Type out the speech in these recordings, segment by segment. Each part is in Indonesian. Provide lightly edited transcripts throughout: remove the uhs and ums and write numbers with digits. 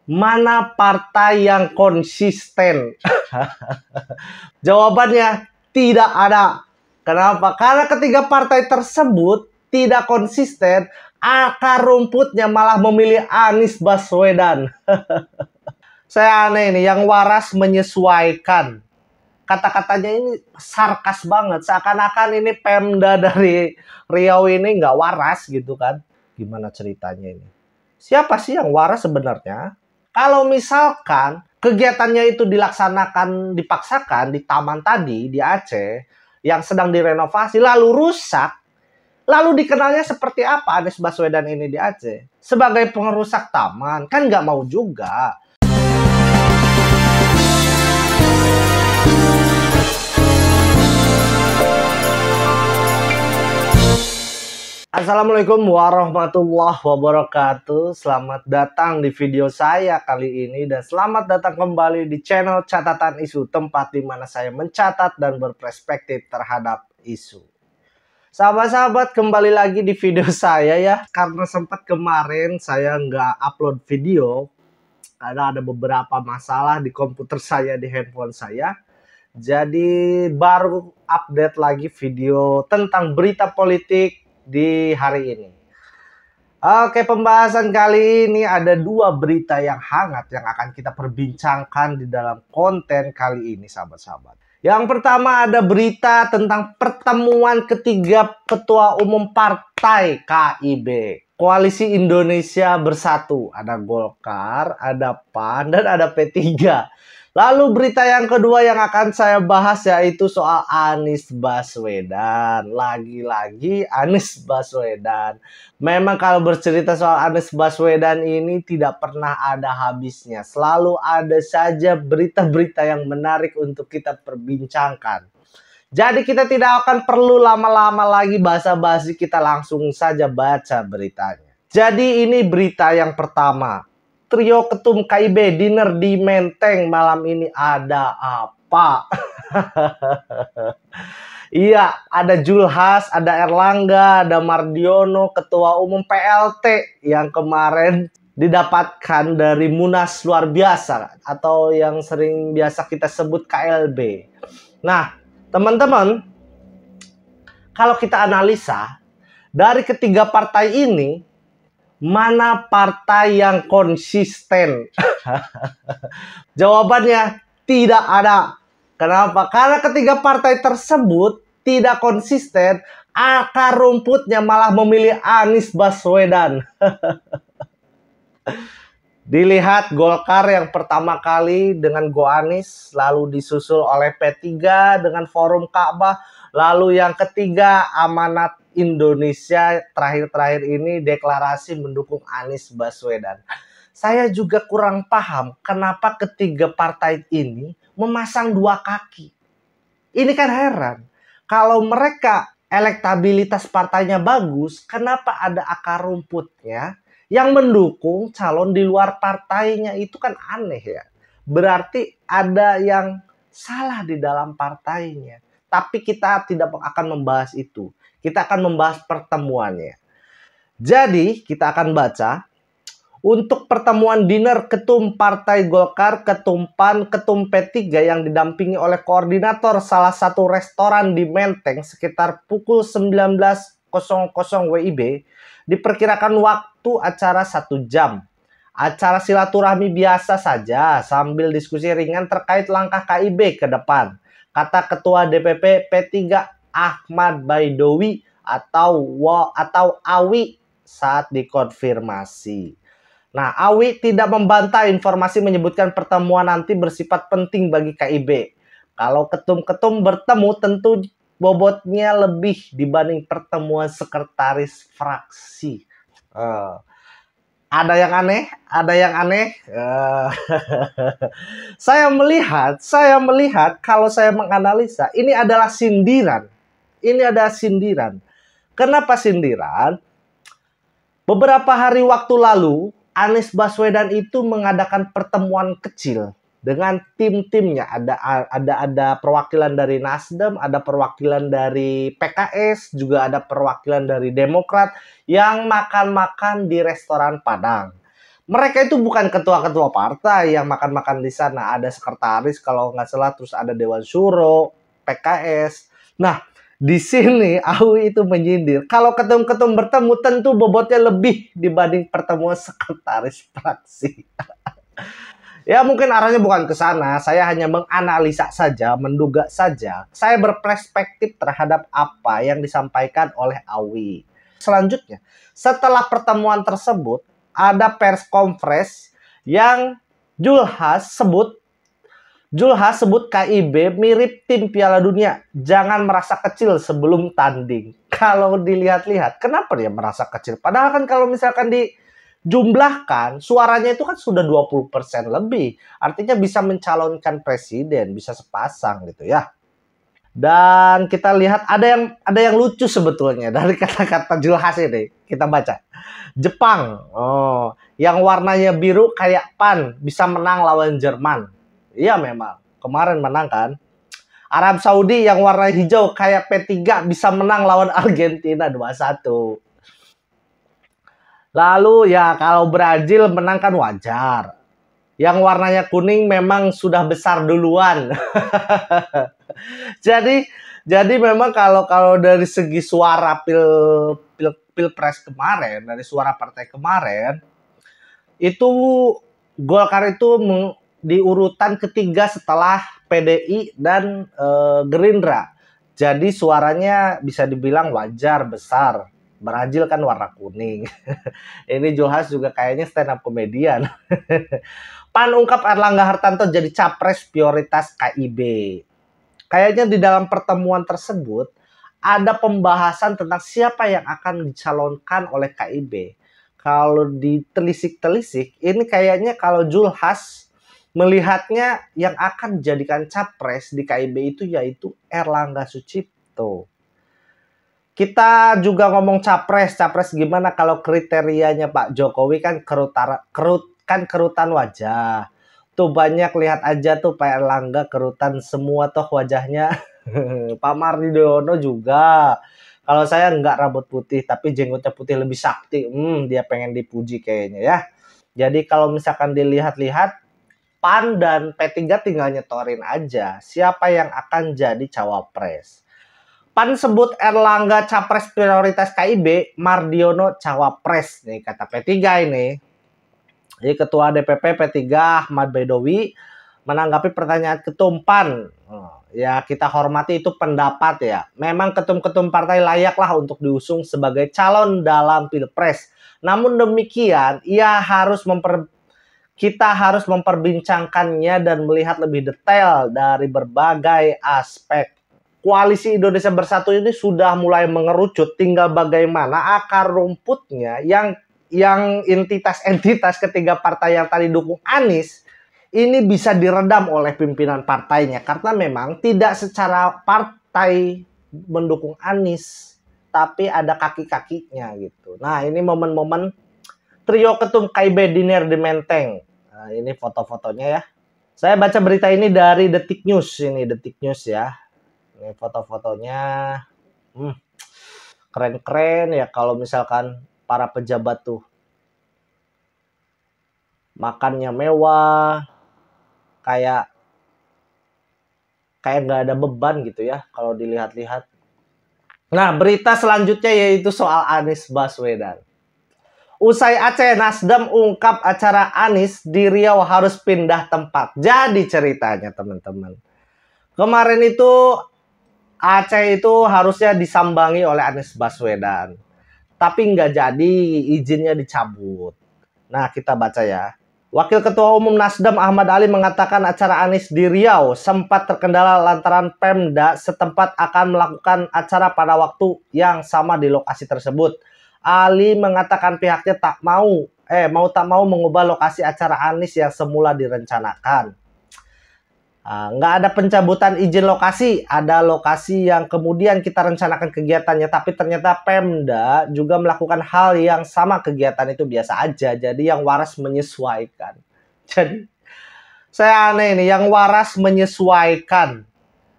Mana partai yang konsisten? Jawabannya tidak ada. Kenapa? Karena ketiga partai tersebut tidak konsisten, akar rumputnya malah memilih Anies Baswedan. Saya aneh ini, yang waras menyesuaikan. Kata-katanya ini sarkas banget, seakan-akan ini Pemda dari Riau ini nggak waras gitu kan. Gimana ceritanya ini? Siapa sih yang waras sebenarnya? Kalau misalkan kegiatannya itu dilaksanakan, dipaksakan di taman tadi, di Aceh, yang sedang direnovasi, lalu rusak, lalu dikenalnya seperti apa Anies Baswedan ini di Aceh? Sebagai pengerusak taman, kan nggak mau juga. Assalamualaikum warahmatullahi wabarakatuh. Selamat datang di video saya kali ini dan selamat datang kembali di channel Catatan Isu, tempat di mana saya mencatat dan berperspektif terhadap isu. Sahabat-sahabat, kembali lagi di video saya ya. Karena sempat kemarin saya nggak upload video karena ada beberapa masalah di komputer saya, di handphone saya. Jadi baru update lagi video tentang berita politik di hari ini. Oke, pembahasan kali ini ada dua berita yang hangat yang akan kita perbincangkan di dalam konten kali ini, sahabat-sahabat. Yang pertama ada berita tentang pertemuan ketiga Ketua Umum Partai KIB, Koalisi Indonesia Bersatu. Ada Golkar, ada PAN, dan ada P3. Lalu berita yang kedua yang akan saya bahas yaitu soal Anies Baswedan. Lagi-lagi Anies Baswedan. Memang kalau bercerita soal Anies Baswedan ini tidak pernah ada habisnya. Selalu ada saja berita-berita yang menarik untuk kita perbincangkan. Jadi kita tidak akan perlu lama-lama lagi basa-basi, kita langsung saja baca beritanya. Jadi ini berita yang pertama. Trio Ketum KIB dinner di Menteng malam ini, ada apa? Iya, ada Julhas, ada Erlangga, ada Mardiono, Ketua Umum PLT yang kemarin didapatkan dari Munas luar biasa atau yang sering biasa kita sebut KLB. Nah, teman-teman, kalau kita analisa dari ketiga partai ini, mana partai yang konsisten? Jawabannya tidak ada. Kenapa? Karena ketiga partai tersebut tidak konsisten, akar rumputnya malah memilih Anies Baswedan. Dilihat Golkar yang pertama kali dengan Go Anies, lalu disusul oleh P3 dengan Forum Ka'bah, lalu yang ketiga Amanat Indonesia terakhir-terakhir ini deklarasi mendukung Anies Baswedan. Saya juga kurang paham kenapa ketiga partai ini memasang dua kaki. Ini kan heran. Kalau mereka elektabilitas partainya bagus, kenapa ada akar rumputnya yang mendukung calon di luar partainya? Itu kan aneh ya. Berarti ada yang salah di dalam partainya. Tapi kita tidak akan membahas itu. Kita akan membahas pertemuannya. Jadi kita akan baca. Untuk pertemuan dinner Ketum Partai Golkar, Ketum PAN, Ketum P3 yang didampingi oleh koordinator salah satu restoran di Menteng sekitar pukul 19.00 WIB, diperkirakan waktu acara 1 jam. Acara silaturahmi biasa saja sambil diskusi ringan terkait langkah KIB ke depan, kata Ketua DPP P3 Ahmad Baidowi atau Awi saat dikonfirmasi. Nah, Awi tidak membantah informasi menyebutkan pertemuan nanti bersifat penting bagi KIB. Kalau ketum-ketum bertemu tentu bobotnya lebih dibanding pertemuan sekretaris fraksi. Ada yang aneh, ada yang aneh. Saya melihat kalau saya menganalisa ini adalah sindiran. Ini adalah sindiran. Kenapa sindiran? Beberapa hari waktu lalu Anies Baswedan itu mengadakan pertemuan kecil dengan tim-timnya. Ada perwakilan dari Nasdem, ada perwakilan dari PKS, juga ada perwakilan dari Demokrat yang makan-makan di restoran Padang. Mereka itu bukan ketua-ketua partai yang makan-makan di sana. Ada sekretaris kalau nggak salah, terus ada Dewan Syuro, PKS. Nah, di sini Awi itu menyindir. Kalau ketum-ketum bertemu tentu bobotnya lebih dibanding pertemuan sekretaris fraksi. Ya mungkin arahnya bukan ke sana, saya hanya menganalisa saja, menduga saja. Saya berperspektif terhadap apa yang disampaikan oleh Awi. Selanjutnya, setelah pertemuan tersebut, ada pers conference yang Julhas sebut KIB mirip tim Piala Dunia. Jangan merasa kecil sebelum tanding. Kalau dilihat-lihat, kenapa dia merasa kecil? Padahal kan kalau misalkan dijumlahkan, suaranya itu kan sudah 20% lebih. Artinya bisa mencalonkan presiden, bisa sepasang gitu ya. Dan kita lihat ada yang lucu sebetulnya dari kata-kata Julhas ini. Kita baca. Jepang, yang warnanya biru kayak PAN bisa menang lawan Jerman. Iya memang, kemarin menang kan. Arab Saudi yang warna hijau kayak P3 bisa menang lawan Argentina 2-1. Lalu ya kalau Brazil menang kan wajar. Yang warnanya kuning memang sudah besar duluan. jadi jadi memang kalau dari segi suara pilpres kemarin, dari suara partai kemarin, itu Golkar itu di urutan ketiga setelah PDI dan Gerindra. Jadi suaranya bisa dibilang wajar, besar. Brazil kan warna kuning. Ini Julhas juga kayaknya stand up komedian. PAN ungkap Erlangga Hartarto jadi capres prioritas KIB. Kayaknya di dalam pertemuan tersebut ada pembahasan tentang siapa yang akan dicalonkan oleh KIB. Kalau ditelisik-telisik, ini kayaknya kalau Julhas melihatnya yang akan dijadikan capres di KIB itu yaitu Erlangga Sucipto. Kita juga ngomong capres gimana kalau kriterianya Pak Jokowi kan kerutan wajah. Tuh banyak lihat aja tuh Pak Erlangga kerutan semua tuh wajahnya. Pak Mardiono juga. Kalau saya nggak rambut putih tapi jenggotnya putih lebih sakti. Dia pengen dipuji kayaknya ya. Jadi kalau misalkan dilihat-lihat PAN dan P3 tinggal nyetorin aja siapa yang akan jadi cawapres. PAN sebut Erlangga capres prioritas KIB, Mardiono cawapres nih kata P3 ini. Jadi Ketua DPP P3 Ahmad Baidowi menanggapi pertanyaan Ketum PAN. Ya kita hormati itu pendapat ya. Memang ketum-ketum partai layaklah untuk diusung sebagai calon dalam Pilpres. Namun demikian, kita harus memperbincangkannya dan melihat lebih detail dari berbagai aspek. Koalisi Indonesia Bersatu ini sudah mulai mengerucut, tinggal bagaimana akar rumputnya yang entitas-entitas ketiga partai yang tadi dukung Anies ini bisa diredam oleh pimpinan partainya karena memang tidak secara partai mendukung Anies tapi ada kaki-kakinya gitu. Nah, ini momen-momen trio ketum KIB dinner di Menteng. Nah, ini foto-fotonya ya. Saya baca berita ini dari Detik News ya. Ini foto-fotonya. Keren-keren ya kalau misalkan para pejabat tuh makannya mewah, kayak nggak ada beban gitu ya kalau dilihat-lihat. Nah, berita selanjutnya yaitu soal Anies Baswedan. Usai Aceh, Nasdem ungkap acara Anies di Riau harus pindah tempat. Jadi ceritanya teman-teman. Kemarin itu Aceh itu harusnya disambangi oleh Anies Baswedan. Tapi nggak jadi, izinnya dicabut. Nah, kita baca ya. Wakil Ketua Umum Nasdem Ahmad Ali mengatakan acara Anies di Riau sempat terkendala lantaran Pemda setempat akan melakukan acara pada waktu yang sama di lokasi tersebut. Ali mengatakan pihaknya tak mau mengubah lokasi acara Anies yang semula direncanakan. Nggak ada pencabutan izin lokasi, ada lokasi yang kemudian kita rencanakan kegiatannya, tapi ternyata Pemda juga melakukan hal yang sama, kegiatan itu biasa aja, jadi yang waras menyesuaikan. Jadi saya aneh ini, yang waras menyesuaikan.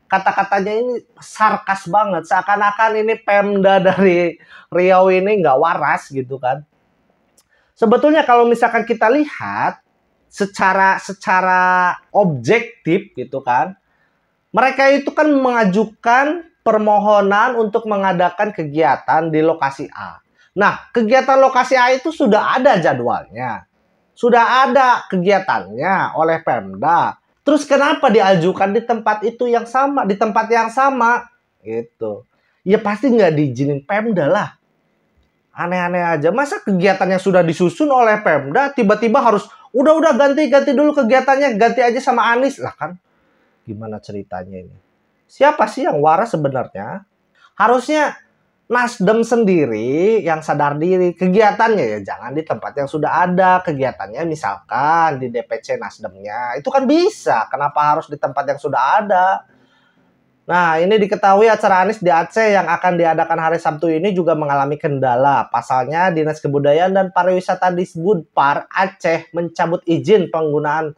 Kata-katanya ini sarkas banget, seakan-akan ini Pemda dari Riau ini nggak waras gitu kan. Sebetulnya kalau misalkan kita lihat secara objektif gitu kan, mereka itu kan mengajukan permohonan untuk mengadakan kegiatan di lokasi A. Nah, kegiatan lokasi A itu sudah ada jadwalnya. Sudah ada kegiatannya oleh Pemda. Terus kenapa diajukan di tempat itu yang sama, di tempat yang sama? Gitu. Ya pasti nggak diizinin Pemda lah. Aneh-aneh aja. Masa kegiatan yang sudah disusun oleh Pemda tiba-tiba harus udah ganti dulu kegiatannya, ganti aja sama Anies lah kan? Gimana ceritanya ini? Siapa sih yang waras sebenarnya? Harusnya Nasdem sendiri yang sadar diri, kegiatannya ya jangan di tempat yang sudah ada, kegiatannya misalkan di DPC Nasdemnya. Itu kan bisa, kenapa harus di tempat yang sudah ada? Nah, ini diketahui acara Anies di Aceh yang akan diadakan hari Sabtu ini juga mengalami kendala. Pasalnya, Dinas Kebudayaan dan Pariwisata Disbudpar Aceh mencabut izin penggunaan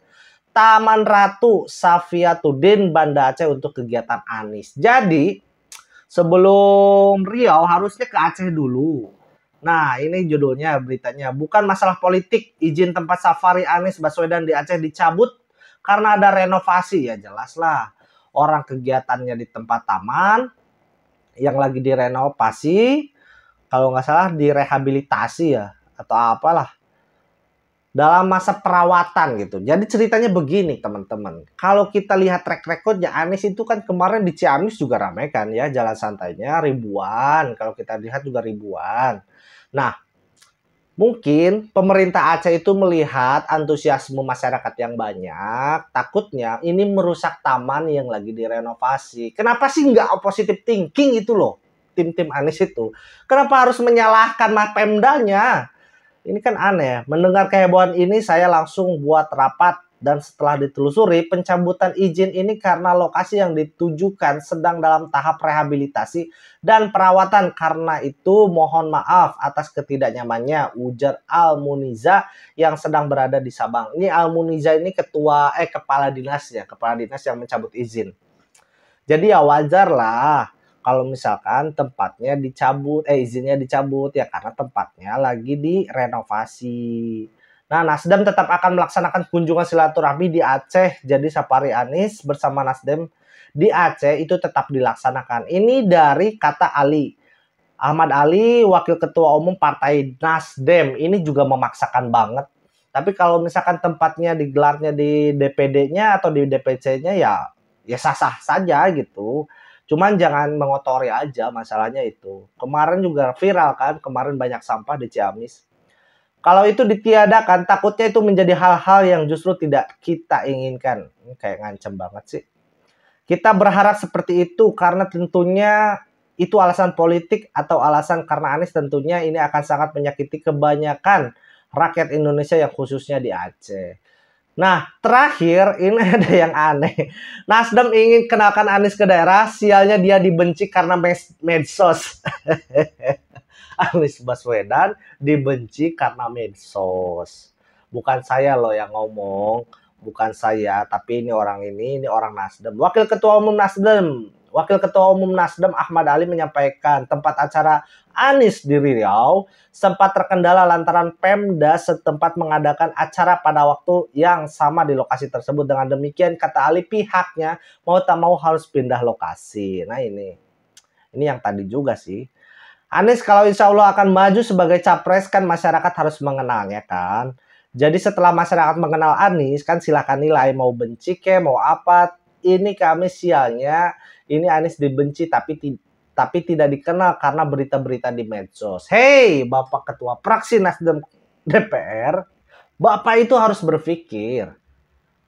Taman Ratu Safiatuddin Banda Aceh untuk kegiatan Anies. Jadi, sebelum Riau harusnya ke Aceh dulu. Nah, ini judulnya beritanya. Bukan masalah politik, izin tempat safari Anies Baswedan di Aceh dicabut karena ada renovasi. Ya jelas lah. Orang kegiatannya di tempat taman yang lagi direnovasi, kalau nggak salah direhabilitasi ya, atau apalah. Dalam masa perawatan gitu. Jadi ceritanya begini teman-teman. Kalau kita lihat track recordnya Anies itu kan kemarin di Ciamis juga ramai kan ya. Jalan santainya ribuan. Kalau kita lihat juga ribuan. Nah, mungkin pemerintah Aceh itu melihat antusiasme masyarakat yang banyak. Takutnya ini merusak taman yang lagi direnovasi. Kenapa sih nggak positive thinking itu loh. Tim-tim Anies itu. Kenapa harus menyalahkan Pemdanya? Ini kan aneh. Mendengar kehebohan ini saya langsung buat rapat dan setelah ditelusuri pencabutan izin ini karena lokasi yang ditujukan sedang dalam tahap rehabilitasi dan perawatan. Karena itu mohon maaf atas ketidaknyamannya, ujar Al-Muniza yang sedang berada di Sabang. Ini Al-Muniza ini kepala dinas yang mencabut izin. Jadi ya wajar lah kalau misalkan tempatnya dicabut, izinnya dicabut ya karena tempatnya lagi direnovasi. Nah, Nasdem tetap akan melaksanakan kunjungan silaturahmi di Aceh. Jadi safari Anies bersama Nasdem di Aceh itu tetap dilaksanakan. Ini dari kata Ali. Ahmad Ali, Wakil Ketua Umum Partai Nasdem. Ini juga memaksakan banget. Tapi kalau misalkan tempatnya digelarnya di DPD-nya atau di DPC-nya ya sah-sah saja gitu. Cuman jangan mengotori aja masalahnya itu. Kemarin juga viral kan, kemarin banyak sampah di Ciamis. Kalau itu ditiadakan, takutnya itu menjadi hal-hal yang justru tidak kita inginkan. Kayak ngancem banget sih. Kita berharap seperti itu karena tentunya itu alasan politik atau alasan karena Anies tentunya ini akan sangat menyakiti kebanyakan rakyat Indonesia yang khususnya di Aceh. Nah, terakhir ini ada yang aneh. Nasdem ingin kenalkan Anies ke daerah, sialnya dia dibenci karena medsos. Anies Baswedan dibenci karena medsos. Bukan saya loh yang ngomong, bukan saya, tapi ini orang Nasdem. Wakil Ketua Umum Nasdem Ahmad Ali menyampaikan tempat acara Anies di Riau sempat terkendala lantaran Pemda setempat mengadakan acara pada waktu yang sama di lokasi tersebut. Dengan demikian, kata Ali, pihaknya mau tak mau harus pindah lokasi. Nah ini yang tadi juga sih. Anies kalau insya Allah akan maju sebagai capres kan masyarakat harus mengenalnya kan. Jadi setelah masyarakat mengenal Anies kan silahkan nilai mau benci ke mau apa. Ini kami sialnya ini Anies dibenci tapi tidak dikenal karena berita-berita di medsos. Hei Bapak Ketua Fraksi Nasdem DPR, Bapak itu harus berpikir.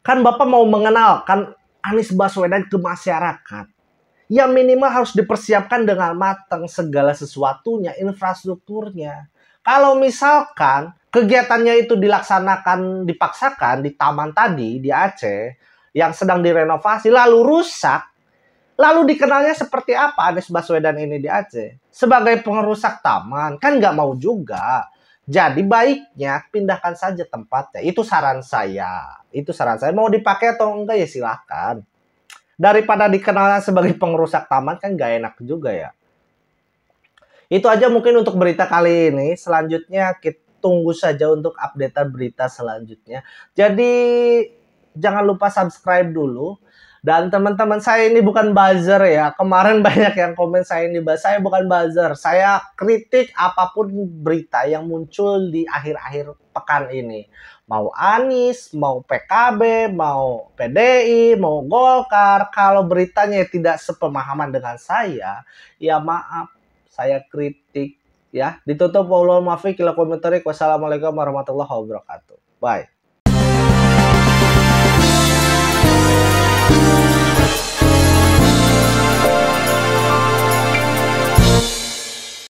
Kan Bapak mau mengenalkan Anies Baswedan ke masyarakat. Ya minimal harus dipersiapkan dengan matang segala sesuatunya, infrastrukturnya. Kalau misalkan kegiatannya itu dipaksakan di taman tadi di Aceh yang sedang direnovasi lalu rusak, lalu dikenalnya seperti apa Anies Baswedan ini di Aceh? Sebagai pengerusak taman, kan nggak mau juga. Jadi baiknya pindahkan saja tempatnya. Itu saran saya. Mau dipakai atau enggak ya silahkan. Daripada dikenalnya sebagai pengrusak taman kan gak enak juga ya. Itu aja mungkin untuk berita kali ini. Selanjutnya tunggu saja untuk updatean berita selanjutnya. Jadi jangan lupa subscribe dulu. Dan teman-teman, saya ini bukan buzzer ya. Kemarin banyak yang komen saya ini buzzer. Saya bukan buzzer. Saya kritik apapun berita yang muncul di akhir-akhir pekan ini. Mau Anies, mau PKB, mau PDI, mau Golkar. Kalau beritanya tidak sepemahaman dengan saya, ya maaf, saya kritik ya. Ditutup. Wassalamualaikum warahmatullahi wabarakatuh. Bye.